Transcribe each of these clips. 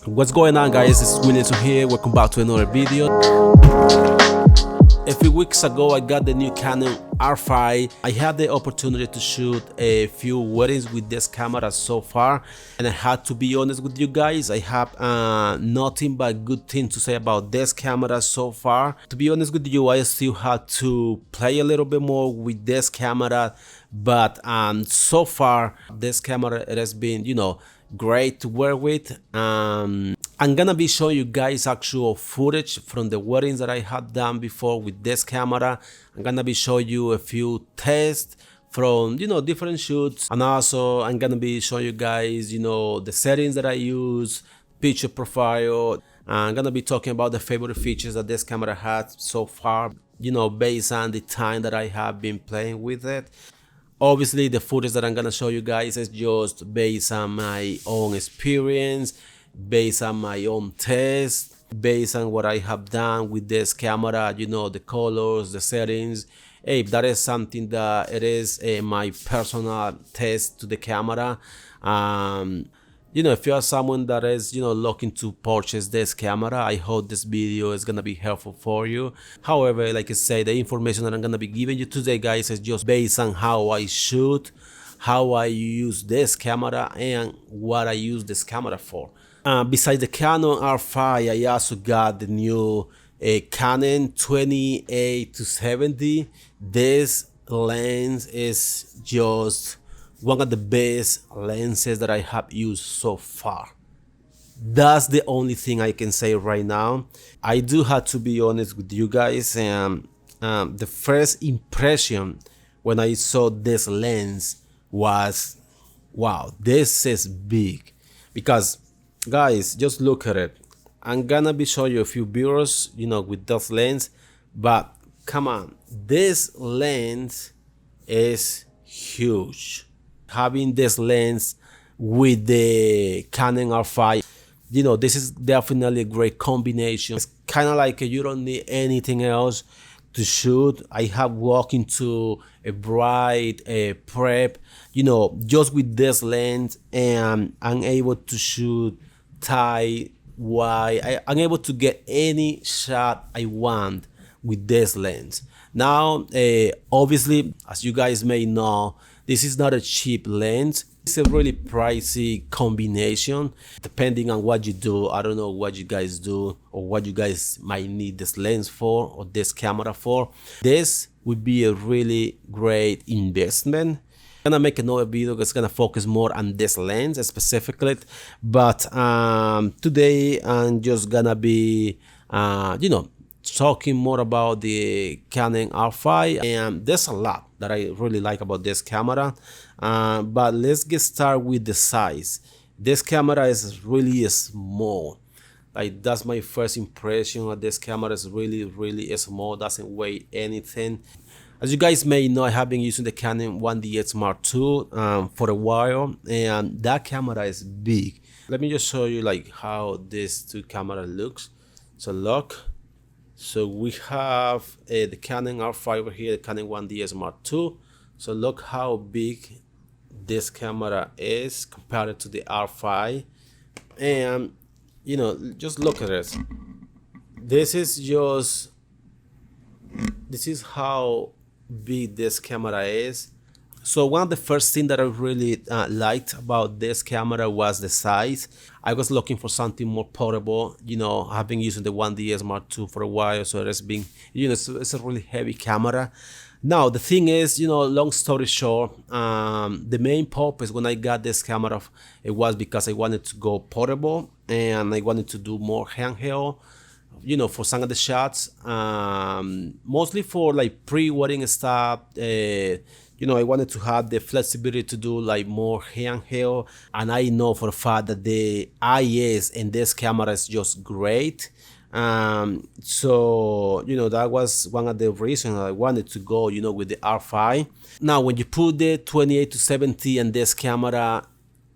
What's going on, guys? It's William here. Welcome back to another video. A few weeks ago I got the new Canon R5. I had the opportunity to shoot a few weddings with this camera so far, and I had to be honest with you guys, I have nothing but good things to say about this camera so far. To be honest with you, I still had to play a little bit more with this camera, but so far this camera, it has been, great to work with. I'm gonna be showing you guys actual footage from the weddings that I had done before with this camera. I'm gonna be showing you a few tests from different shoots, and also I'm gonna be showing you guys the settings that I use, picture profile. I'm gonna be talking about the favorite features that this camera had so far, based on the time that I have been playing with it. Obviously, the footage that I'm gonna show you guys is just based on my own experience, based on my own test, based on what I have done with this camera, the colors, the settings. Hey, that is something that it is my personal test to the camera. If you are someone that is looking to purchase this camera, I hope this video is gonna be helpful for you. However, like I say, the information that I'm gonna be giving you today, guys, is just based on how I shoot, how I use this camera, and what I use this camera for. Besides the Canon R5, I also got the new Canon 28 to 70. This lens is just one of the best lenses that I have used so far. That's the only thing I can say right now. I do have to be honest with you guys. The first impression when I saw this lens was, wow, this is big. Because guys, just look at it. I'm gonna be showing you a few viewers with this lens, but come on, this lens is huge. Having this lens with the Canon R5, this is definitely a great combination. It's kind of like you don't need anything else to shoot. I have walked into a bright prep, just with this lens, and I'm able to shoot tight, wide. I'm able to get any shot I want with this lens. Now, obviously, as you guys may know, this is not a cheap lens. It's a really pricey combination depending on what you do. I don't know what you guys do or what you guys might need this lens for or this camera for. This would be a really great investment. I'm gonna make another video that's gonna focus more on this lens specifically, but today I'm just gonna be talking more about the Canon R5, and there's a lot that I really like about this camera, but let's get started with the size. This camera is really small. Like, that's my first impression of this camera. Is really small, doesn't weigh anything. As you guys may know, I have been using the Canon 1DX Mark II for a while, and that camera is big. Let me just show you like how this two camera looks. So look. So we have the Canon R5 over here, the Canon 1DX Mark II. So look how big this camera is compared to the R5. And, just look at it. This is how big this camera is. So one of the first things that I really liked about this camera was the size. I was looking for something more portable. I've been using the 1DX Mark II for a while, so it's been, it's a really heavy camera. Now the thing is, long story short, the main purpose when I got this camera, it was because I wanted to go portable and I wanted to do more handheld. For some of the shots, mostly for like pre-wedding stuff. I wanted to have the flexibility to do like more handheld, and I know for a fact that the IS in this camera is just great. So that was one of the reasons I wanted to go with the R5. Now when you put the 28 to 70 in this camera,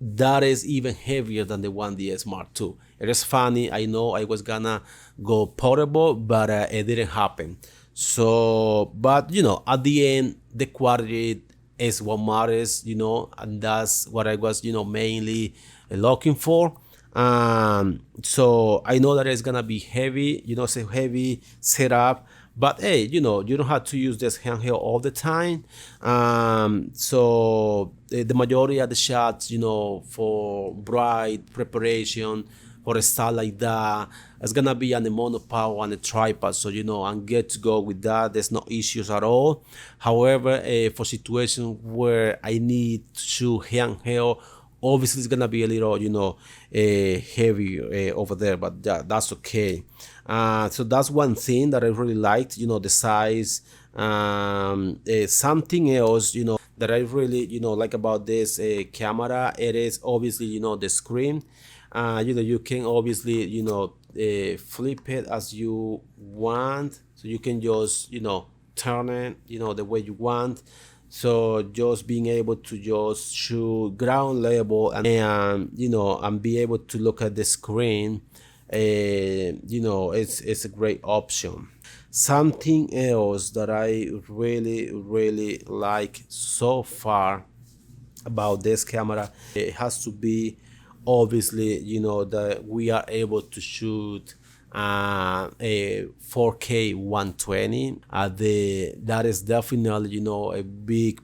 that is even heavier than the 1DX Mark II. It is funny, I know I was gonna go portable, but it didn't happen. So, but at the end, the quality is what matters, and that's what I was mainly looking for. So I know that it's gonna be heavy, it's a heavy setup, but hey, you don't have to use this handheld all the time. So the majority of the shots, for bright preparation for a style like that, it's gonna be on the monopod on a tripod. So I'm good to go with that. There's no issues at all. However, for situations where I need to shoot handheld, obviously it's gonna be a little heavy over there, but that's okay. So that's one thing that I really liked, the size. Something else that I really like about this camera, it is obviously the screen. You can obviously flip it as you want, so you can just turn it the way you want. So just being able to just shoot ground level and and be able to look at the screen, it's a great option. Something else that I really like so far about this camera, it has to be obviously that we are able to shoot a 4K 120. That is definitely a big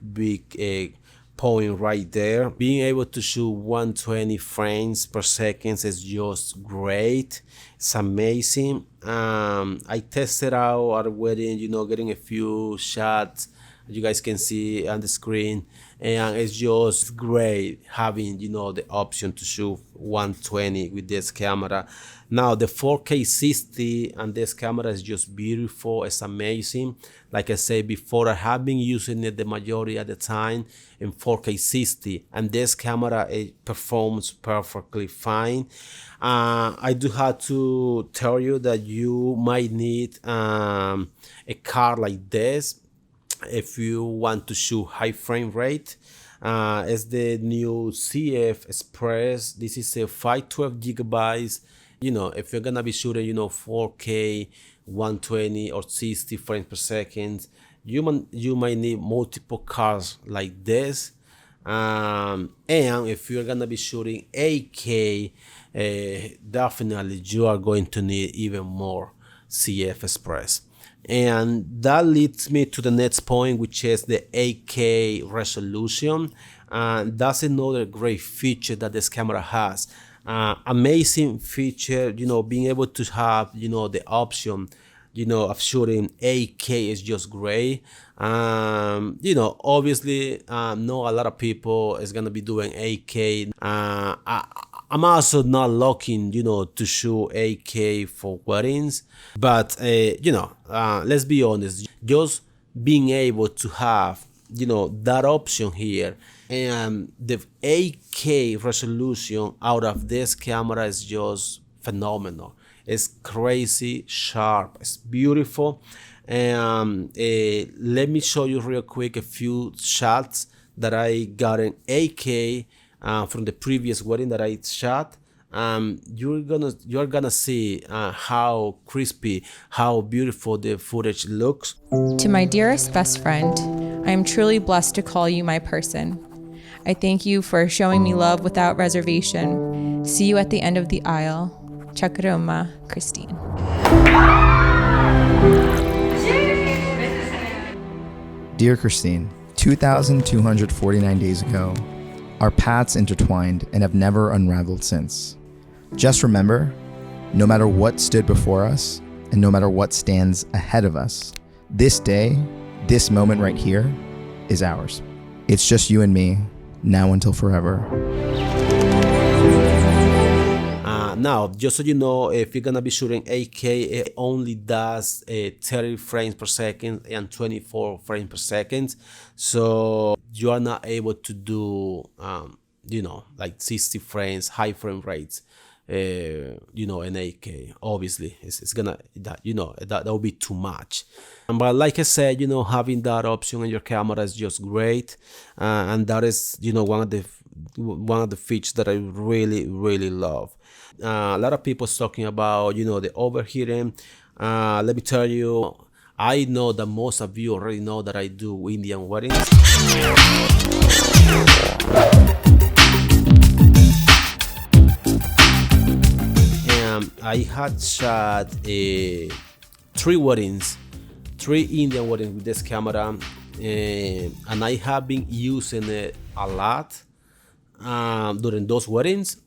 point right there. Being able to shoot 120 frames per second is just great. It's amazing. I tested out at a wedding, getting a few shots you guys can see on the screen, and it's just great having the option to shoot 120 with this camera. Now the 4K 60 and this camera is just beautiful. It's amazing. Like I said before, I have been using it the majority of the time in 4K 60, and this camera, it performs perfectly fine. I do have to tell you that you might need a card like this if you want to shoot high frame rate. It's the new CF Express. This is a 512 gigabytes. If you're gonna be shooting 4K 120 or 60 frames per second, you might need multiple cards like this. And if you're gonna be shooting 8K, definitely you are going to need even more CF Express. And that leads me to the next point, which is the 8K resolution. That's another great feature that this camera has. Amazing feature, being able to have the option of shooting 8K is just great. Obviously, not a lot of people is gonna be doing 8K. I'm also not looking, to shoot 8K for weddings, but let's be honest, just being able to have, that option here, and the 8K resolution out of this camera is just phenomenal. It's crazy sharp. It's beautiful. And let me show you real quick a few shots that I got in 8K from the previous wedding that I shot. You're gonna see how crispy, how beautiful the footage looks. To my dearest best friend, I am truly blessed to call you my person. I thank you for showing me love without reservation. See you at the end of the aisle. Chakroma, Christine. Dear Christine, 2,249 days ago, our paths intertwined and have never unraveled since. Just remember, no matter what stood before us, and no matter what stands ahead of us, this day, this moment right here, is ours. It's just you and me, now until forever. Now, just so you know, if you're gonna be shooting 8K, it only does 30 frames per second and 24 frames per second. So you are not able to do, like 60 frames, high frame rates, in 8K. Obviously, it's gonna, that will be too much. But like I said, having that option on your camera is just great. And that is, one of the features that I really love. A lot of people talking about the overheating. Let me tell you, I know that most of you already know that I do Indian weddings. I had shot 3 weddings, 3 Indian weddings with this camera, and I have been using it a lot during those weddings.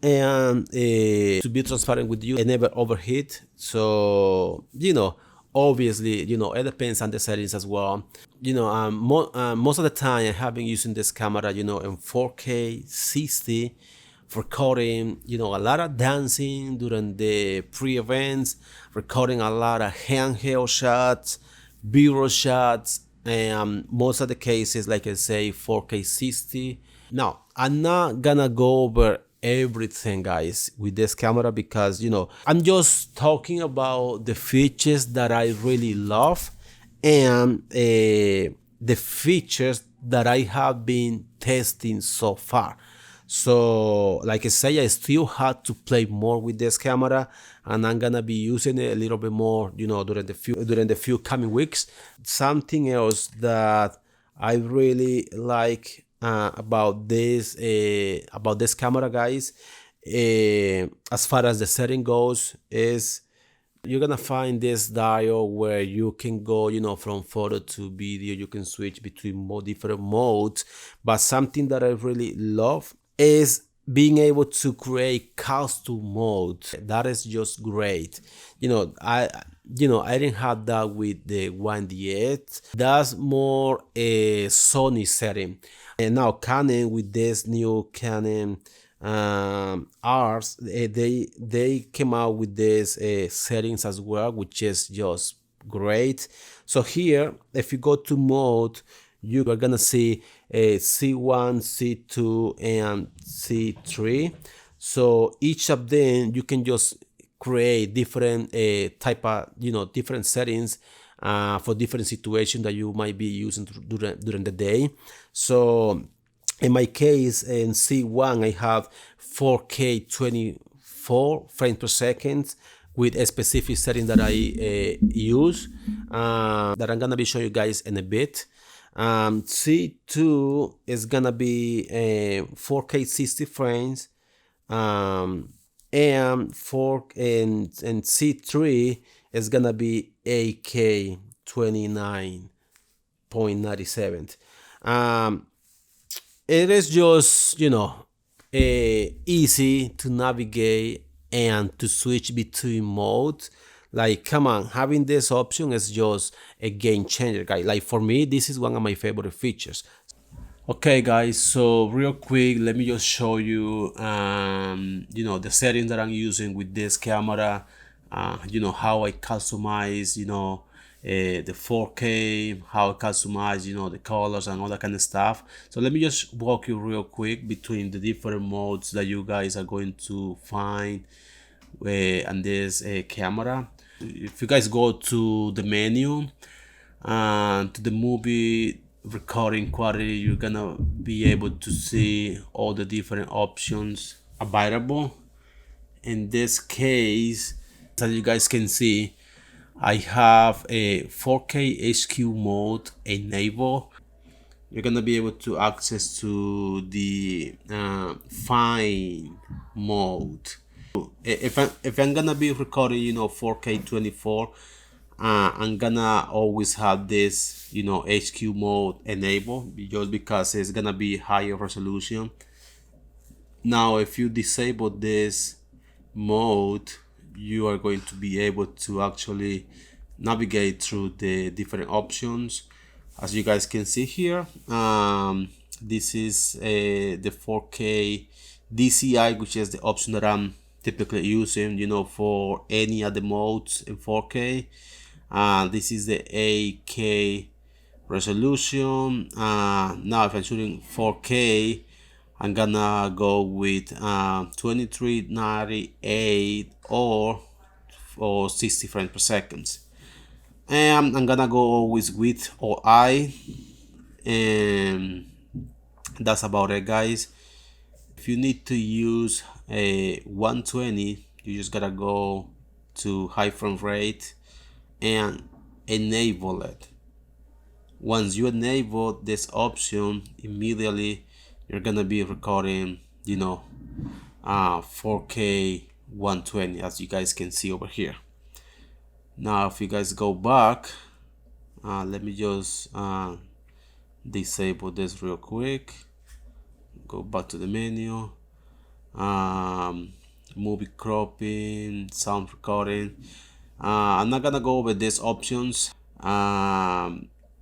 And to be transparent with you, I never overheat. So obviously, it depends on the settings as well. Most of the time I have been using this camera, in 4K 60 for recording, a lot of dancing during the pre-events, recording a lot of handheld shots, B-roll shots, and most of the cases, like I say, 4K 60. Now, I'm not gonna go over everything, guys, with this camera because I'm just talking about the features that I really love and the features that I have been testing so far. So like I say, I still had to play more with this camera, and I'm gonna be using it a little bit more, during the few coming weeks. Something else that I really like about this camera, guys, as far as the setting goes, is you're gonna find this dial where you can go, from photo to video. You can switch between more different modes. But something that I really love is being able to create custom modes. That is just great. I didn't have that with the 1D8. That's more a Sony setting. And now Canon, with this new Canon Rs, they came out with this settings as well, which is just great. So here, if you go to mode, you are gonna see C1, C2, and C3. So each of them you can just create different type of different settings for different situations that you might be using during the day. So in my case, in C1, I have 4K 24 frames per second with a specific setting that I use that I'm gonna be showing you guys in a bit. C2 is gonna be 4K 60 frames, and C3 is gonna be 8K 29.97. It is just easy to navigate and to switch between modes. Like, come on, having this option is just a game changer, guys. Like, for me, this is one of my favorite features. Okay, guys, so real quick, let me just show you the settings that I'm using with this camera. How I customize the 4K, how I customize the colors and all that kind of stuff. So let me just walk you real quick between the different modes that you guys are going to find on this camera. If you guys go to the menu and to the movie recording quality, you're gonna be able to see all the different options available. In this case, as you guys can see, I have a 4K HQ mode enabled. You're gonna be able to access to the fine mode. If I'm gonna be recording 4K 24, I'm gonna always have this HQ mode enabled, just because it's gonna be higher resolution. Now if you disable this mode, you are going to be able to actually navigate through the different options. As you guys can see here, this is the 4K DCI, which is the option that I'm typically using for any of the modes in 4K. This is the 8K resolution. Now if I'm shooting 4K, I'm gonna go with 2398 or 60 frames per second, and I'm gonna go always with or I, and that's about it, guys. If you need to use a 120, you just gotta go to high frame rate and enable it. Once you enable this option, immediately you're gonna be recording 4K 120, as you guys can see over here. Now if you guys go back, let me just disable this real quick. Go back to the menu, movie cropping, sound recording. I'm not gonna go over these options.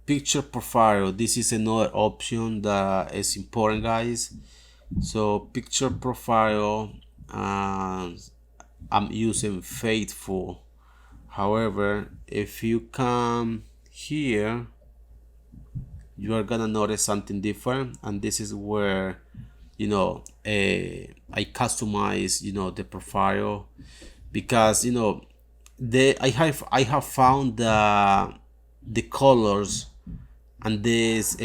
Picture profile, this is another option that is important, guys. So picture profile, I'm using faithful. However, if you come here, you are gonna notice something different, and this is where, you know, I customize, you know, the profile, because, you know, I have found the colors and these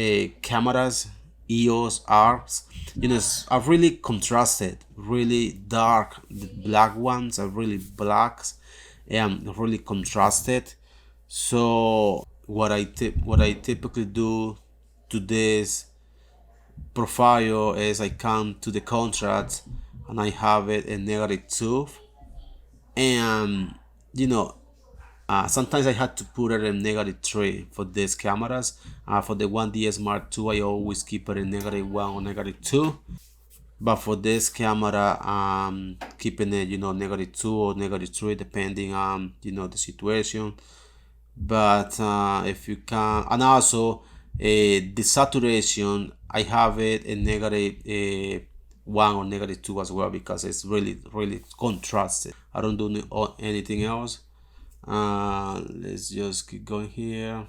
cameras EOS Rs, you know, are really contrasted, really dark. The black ones are really blacks and really contrasted. So what I typically do to this profile is I come to the contrast and I have it in -2, and you know, sometimes I had to put it in -3 for these cameras. For the 1DS Mark II, I always keep it in -1 or -2. But for this camera, keeping it, you know, -2 or -3, depending on, you know, the situation. But if you can, and also the saturation, I have it in -1 or -2 as well, because it's really contrasted. I don't do anything else. Let's just keep going here.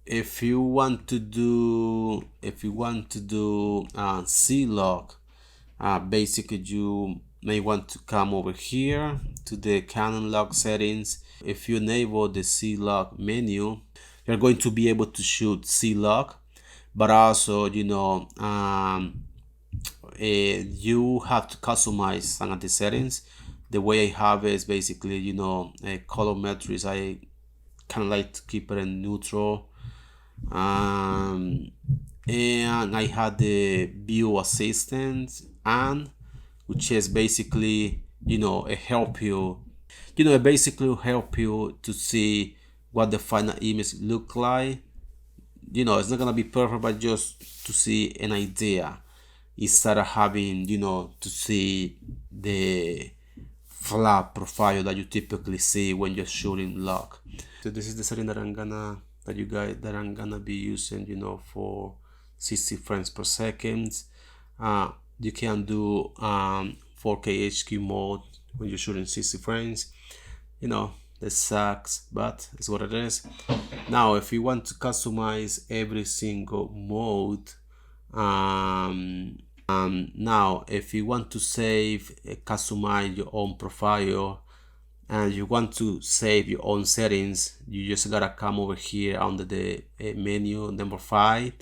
If you want to do C-Log, basically you may want to come over here to the Canon log settings. If you enable the C-Log menu, you're going to be able to shoot C-Log, but also, you know, you have to customize some of the settings. The way I have it is basically, you know, colorimetries. I kind of like to keep it in neutral. And I had the view assistant, and which is basically, you know, it basically help you to see what the final image look like. You know, it's not gonna be perfect, but just to see an idea, instead of having, you know, to see the flat profile that you typically see when you're shooting log. So this is the setting that I'm gonna be using, you know, for 60 frames per second. You can do 4K HQ mode when you're shooting 60 frames. You know, this sucks, but it's what it is. Now if you want to customize every single mode, now if you want to save, customize your own profile, and you want to save your own settings, you just gotta come over here under the menu number 5,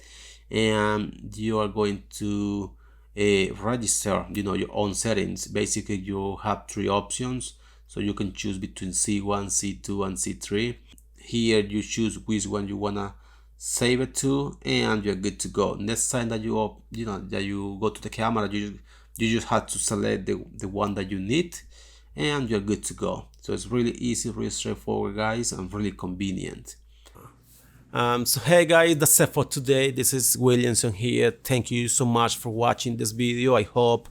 and you are going to register, you know, your own settings. Basically you have 3 options, so you can choose between C1, C2 and C3. Here you choose which one you wanna save it to, and you're good to go. Next time that you go to the camera, you just have to select the one that you need, and you're good to go. So it's really easy, really straightforward, guys, and really convenient. So hey guys, that's it for today. This is Williamson here. Thank you so much for watching this video. I hope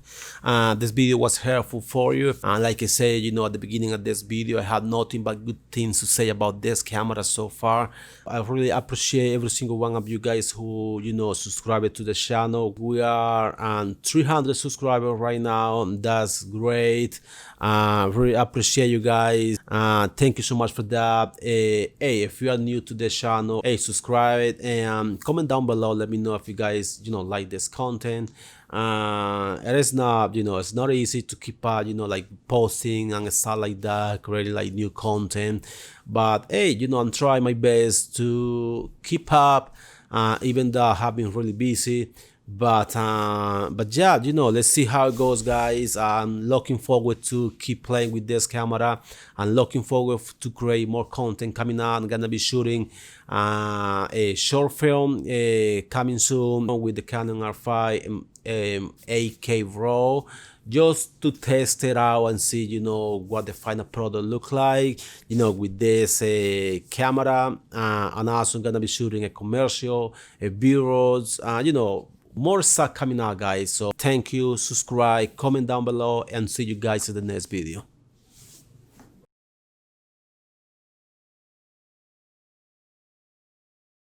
this video was helpful for you. And like I said, you know, at the beginning of this video, I had nothing but good things to say about this camera so far. I really appreciate every single one of you guys who, you know, subscribe to the channel. We are 300 subscribers right now. That's great. Really appreciate you guys. Thank you so much for that. Hey, if you are new to the channel, hey, subscribe and comment down below. Let me know if you guys, you know, like this content. It is not, you know, it's not easy to keep you know, like posting and stuff like that, creating like new content, but hey, you know, I'm trying my best to keep up, even though I have been really busy. But yeah, let's see how it goes, guys. I'm looking forward to keep playing with this camera. I'm looking forward to create more content coming out. I'm gonna be shooting a short film coming soon with the Canon R5 8K raw, just to test it out and see what the final product look like with this camera. And also I'm gonna be shooting a commercial, a b-rolls, more stuff coming out, guys. So thank you, subscribe, comment down below, and see you guys in the next video.